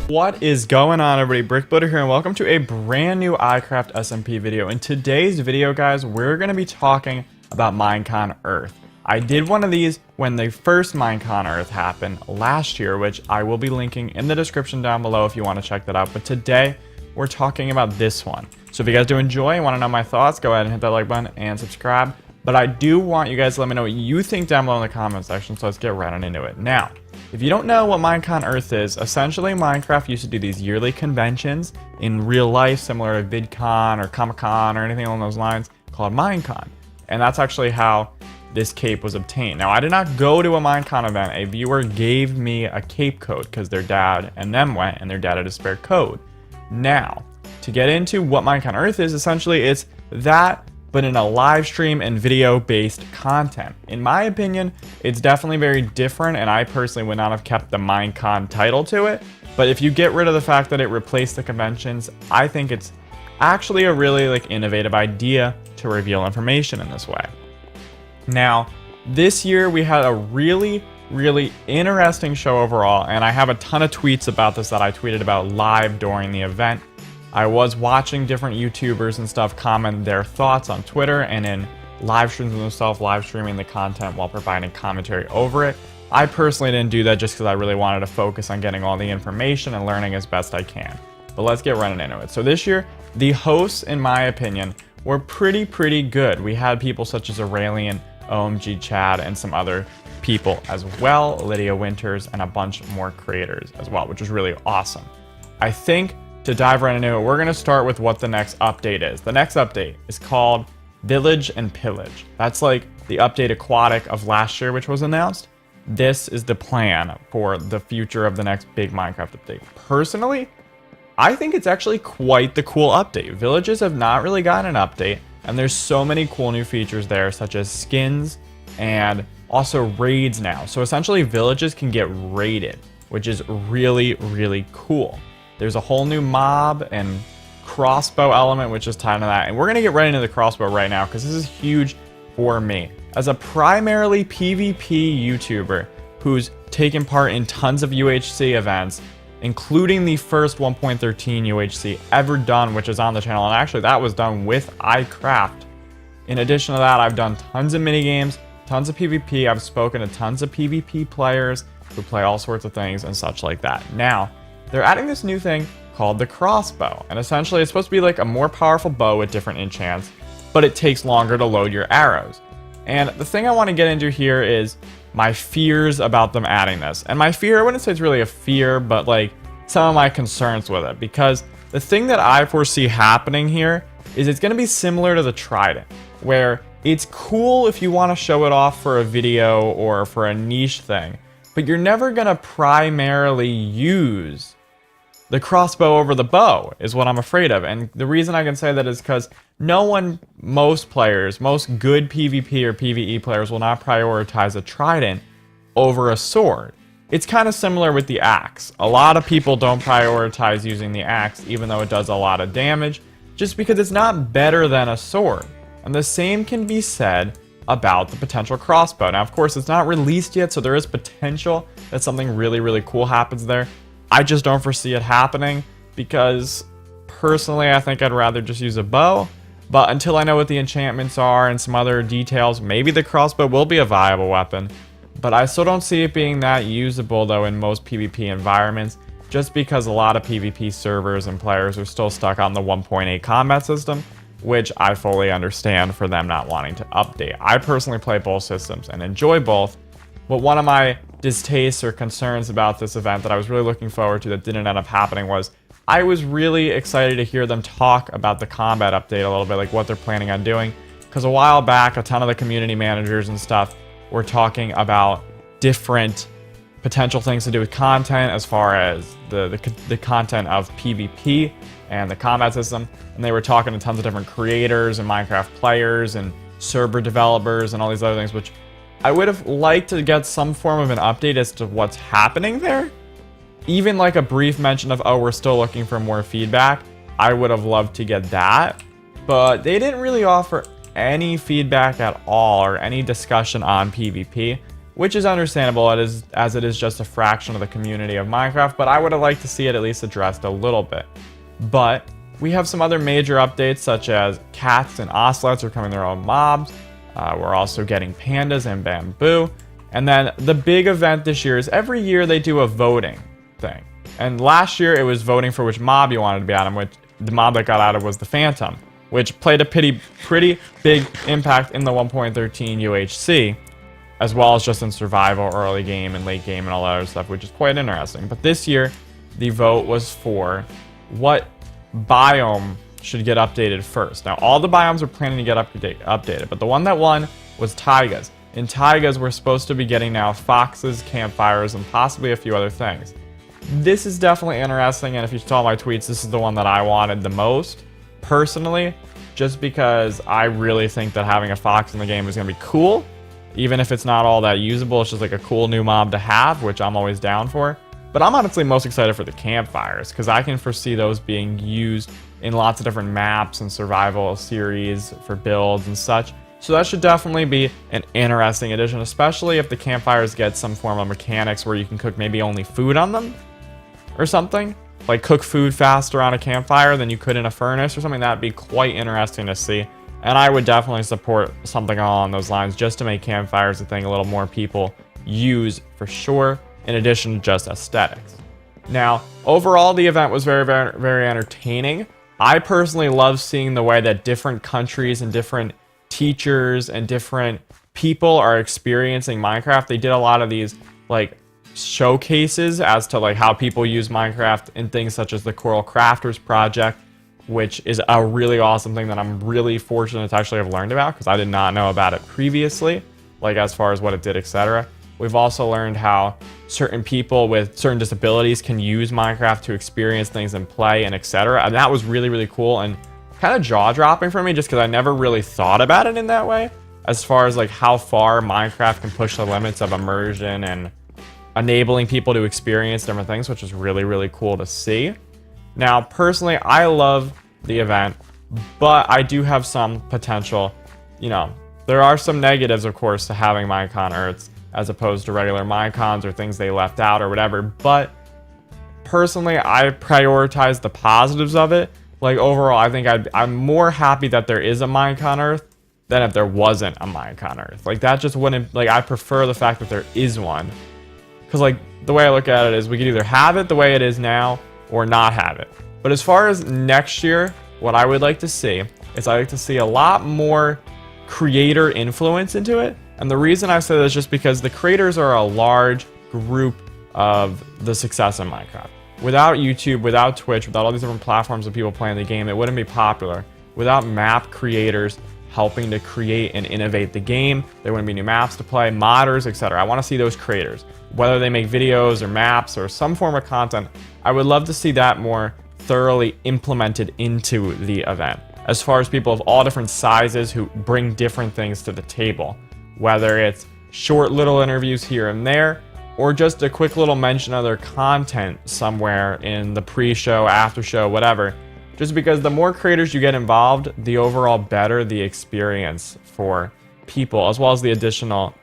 What is going on, everybody? BrickBuilder here, and welcome to a brand new iCraft SMP video. In today's video, guys, we're going to be talking about Minecon Earth. I did one of these when the first Minecon Earth happened last year, which I will be linking in the description down below if you want to check that out. But today, we're talking about this one. So if you guys do enjoy and want to know my thoughts, go ahead and hit that like button and subscribe. But I do want you guys to let me know what you think down below in the comment section, so let's get right on into it. Now, if you don't know what Minecon Earth is, essentially Minecraft used to do these yearly conventions in real life, similar to VidCon or Comic-Con or anything along those lines, called Minecon. And that's actually how this cape was obtained. Now, I did not go to a Minecon event. A viewer gave me a cape code because their dad and them went, and their dad had a spare code. Now, to get into what Minecon Earth is, essentially it's that, but in a live stream and video based content. In my opinion, it's definitely very different, and I personally would not have kept the Minecon title to it. But if you get rid of the fact that it replaced the conventions, I think it's actually a really innovative idea to reveal information in this way. Now, this year we had a really interesting show overall, and I have a ton of tweets about this that I tweeted about live during the event. I was watching different YouTubers and stuff comment their thoughts on Twitter and in live streams of themselves, live streaming the content while providing commentary over it. I personally didn't do that just because I really wanted to focus on getting all the information and learning as best I can. But let's get running into it. So this year, the hosts, in my opinion, were pretty good. We had people such as Aurelian, OMG Chad, and some other people as well, Lydia Winters, and a bunch more creators as well, which was really awesome. I think to dive right into it, we're going to start with what the next update is. The next update is called Village and Pillage. That's like the update Aquatic of last year, which was announced. This is the plan for the future of the next big Minecraft update. Personally, I think it's actually quite the cool update. Villages have not really gotten an update, and there's so many cool new features there, such as skins and also raids now. So essentially, villages can get raided, which is really cool. There's a whole new mob and crossbow element, which is tied to that. And we're going to get right into the crossbow right now, because this is huge for me. As a primarily PvP YouTuber who's taken part in tons of UHC events, including the first 1.13 UHC ever done, which is on the channel. And actually, that was done with iCraft. In addition to that, I've done tons of minigames, tons of PvP. I've spoken to tons of PvP players who play all sorts of things and such like that. Now, they're adding this new thing called the crossbow, and essentially it's supposed to be like a more powerful bow with different enchants, but it takes longer to load your arrows. And the thing I want to get into here is my fears about them adding this. And my fear, I wouldn't say it's really a fear, but some of my concerns with it, because the thing that I foresee happening here is it's going to be similar to the Trident, where it's cool if you want to show it off for a video or for a niche thing, but you're never going to primarily use the crossbow over the bow, is what I'm afraid of. And the reason I can say that is because most players, most good PvP or PvE players will not prioritize a trident over a sword. It's kind of similar with the axe. A lot of people don't prioritize using the axe, even though it does a lot of damage, just because it's not better than a sword. And the same can be said about the potential crossbow. Now, of course, it's not released yet, so there is potential that something really cool happens there. I just don't foresee it happening, because personally I think I'd rather just use a bow. But until I know what the enchantments are and some other details, maybe the crossbow will be a viable weapon. But I still don't see it being that usable though in most PvP environments, just because a lot of PvP servers and players are still stuck on the 1.8 combat system, which I fully understand for them not wanting to update. I personally play both systems and enjoy both. But one of my distastes or concerns about this event that I was really looking forward to that didn't end up happening was I was really excited to hear them talk about the combat update a little bit, like what they're planning on doing. Because a while back, a ton of the community managers and stuff were talking about different potential things to do with content, as far as the content of PvP and the combat system. And they were talking to tons of different creators and Minecraft players and server developers and all these other things, which I would have liked to get some form of an update as to what's happening there. Even like a brief mention of, oh, we're still looking for more feedback. I would have loved to get that. But they didn't really offer any feedback at all or any discussion on PvP. which is understandable as it is just a fraction of the community of Minecraft, but I would have liked to see it at least addressed a little bit. But we have some other major updates, such as cats and ocelots are becoming their own mobs. We're also getting pandas and bamboo. And then the big event this year is every year they do a voting thing. And last year it was voting for which mob you wanted to be added, which the mob that got added was the Phantom, which played a pretty big impact in the 1.13 UHC, as well as just in survival, early game, and late game, and all that other stuff, which is quite interesting. But this year, the vote was for what biome should get updated first. Now, all the biomes are planning to get updated, but the one that won was taigas. In taigas, we're supposed to be getting now foxes, campfires, and possibly a few other things. This is definitely interesting, and if you saw my tweets, this is the one that I wanted the most, personally, just because I really think that having a fox in the game is going to be cool. Even if it's not all that usable, it's just like a cool new mob to have, which I'm always down for. But I'm honestly most excited for the campfires, because I can foresee those being used in lots of different maps and survival series for builds and such. So that should definitely be an interesting addition, especially if the campfires get some form of mechanics where you can cook maybe only food on them or something. Like cook food faster on a campfire than you could in a furnace or something. That'd be quite interesting to see. And I would definitely support something along those lines just to make campfires a thing a little more people use for sure, in addition to just aesthetics. Now, overall, the event was very entertaining. I personally love seeing the way that different countries and different teachers and different people are experiencing Minecraft. They did a lot of these like showcases as to like how people use Minecraft in things such as the Coral Crafters project, which is a really awesome thing that I'm really fortunate to actually have learned about, because I did not know about it previously, like as far as what it did, etc. We've also learned how certain people with certain disabilities can use Minecraft to experience things and play and etc. And that was really cool and kind of jaw-dropping for me, just because I never really thought about it in that way, as far as like how far Minecraft can push the limits of immersion and enabling people to experience different things, which is really cool to see. Now, personally, I love the event, but I do have some potential, there are some negatives, of course, to having Minecon Earths as opposed to regular Minecons or things they left out or whatever, but personally, I prioritize the positives of it. Like, overall, I think I'm more happy that there is a Minecon Earth than if there wasn't a Minecon Earth. Like, that just wouldn't, like, I prefer the fact that there is one. Because, like, the way I look at it is we could either have it the way it is now or not have it. But as far as next year, what I would like to see is I'd like to see a lot more creator influence into it. And the reason I say this is just because the creators are a large group of the success in Minecraft. Without YouTube, without Twitch, without all these different platforms of people playing the game, it wouldn't be popular. Without map creators helping to create and innovate the game, there wouldn't be new maps to play, modders, etc. I want to see those creators. Whether they make videos or maps or some form of content, I would love to see that more thoroughly implemented into the event. As far as people of all different sizes who bring different things to the table. Whether it's short little interviews here and there, or just a quick little mention of their content somewhere in the pre-show, after-show, whatever. Just because the more creators you get involved, the overall better the experience for people, as well as the additional,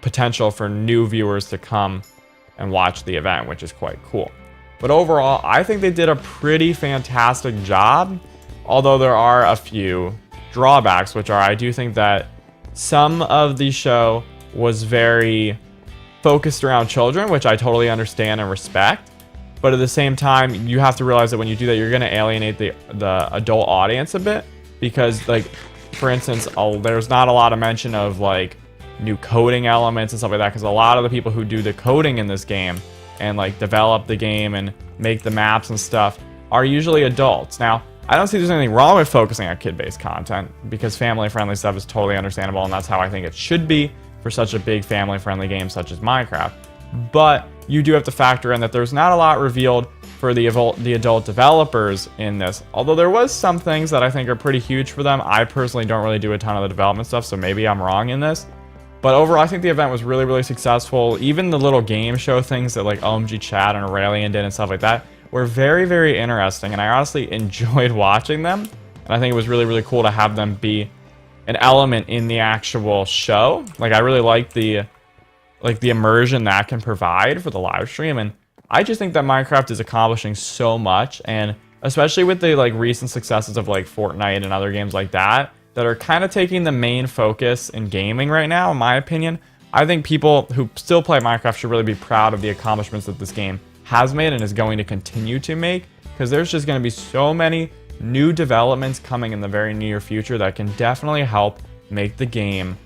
potential for new viewers to come and watch the event, which is quite cool. But overall, I think they did a pretty fantastic job, although there are a few drawbacks, which are I do think that some of the show was very focused around children, which I totally understand and respect. But at the same time, you have to realize that when you do that, you're going to alienate the adult audience a bit. Because, like, for instance, there's not a lot of mention of, like, new coding elements and stuff like that. Because a lot of the people who do the coding in this game and, like, develop the game and make the maps and stuff are usually adults. Now, I don't see there's anything wrong with focusing on kid-based content, because family-friendly stuff is totally understandable, and that's how I think it should be for such a big family-friendly game such as Minecraft. But you do have to factor in that there's not a lot revealed for the adult developers in this. Although there was some things that I think are pretty huge for them. I personally don't really do a ton of the development stuff, so maybe I'm wrong in this. But overall, I think the event was really successful. Even the little game show things that like OMG Chat and Aurelian did and stuff like that were very interesting, and I honestly enjoyed watching them. And I think it was really cool to have them be an element in the actual show. Like, I really liked the like the immersion that can provide for the live stream. And I just think that Minecraft is accomplishing so much, and especially with the like recent successes of like Fortnite and other games like that are kind of taking the main focus in gaming right now, in my opinion. I think people who still play Minecraft should really be proud of the accomplishments that this game has made and is going to continue to make, because there's just going to be so many new developments coming in the very near future that can definitely help make the game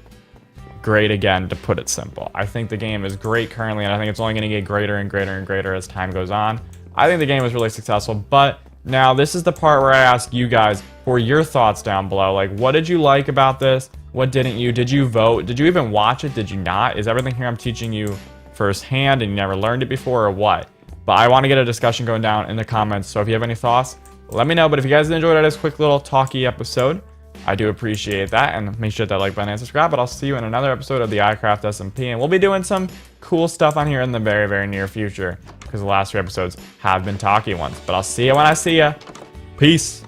great again, to put it simple. I think the game is great currently, and I think it's only going to get greater and greater and greater as time goes on. I think the game is really successful, but now this is the part where I ask you guys for your thoughts down below. Like, what did you like about this? What didn't you? Did you vote? Did you even watch it? Did you not? Is everything here I'm teaching you firsthand and you never learned it before, or what? But I want to get a discussion going down in the comments, so if you have any thoughts, let me know. But if you guys enjoyed this quick little talky episode, I do appreciate that, and make sure to hit that like button and subscribe. But I'll see you in another episode of the iCraft SMP, and we'll be doing some cool stuff on here in the very, very near future, because the last 3 episodes have been talky ones. But I'll see you when I see you. Peace.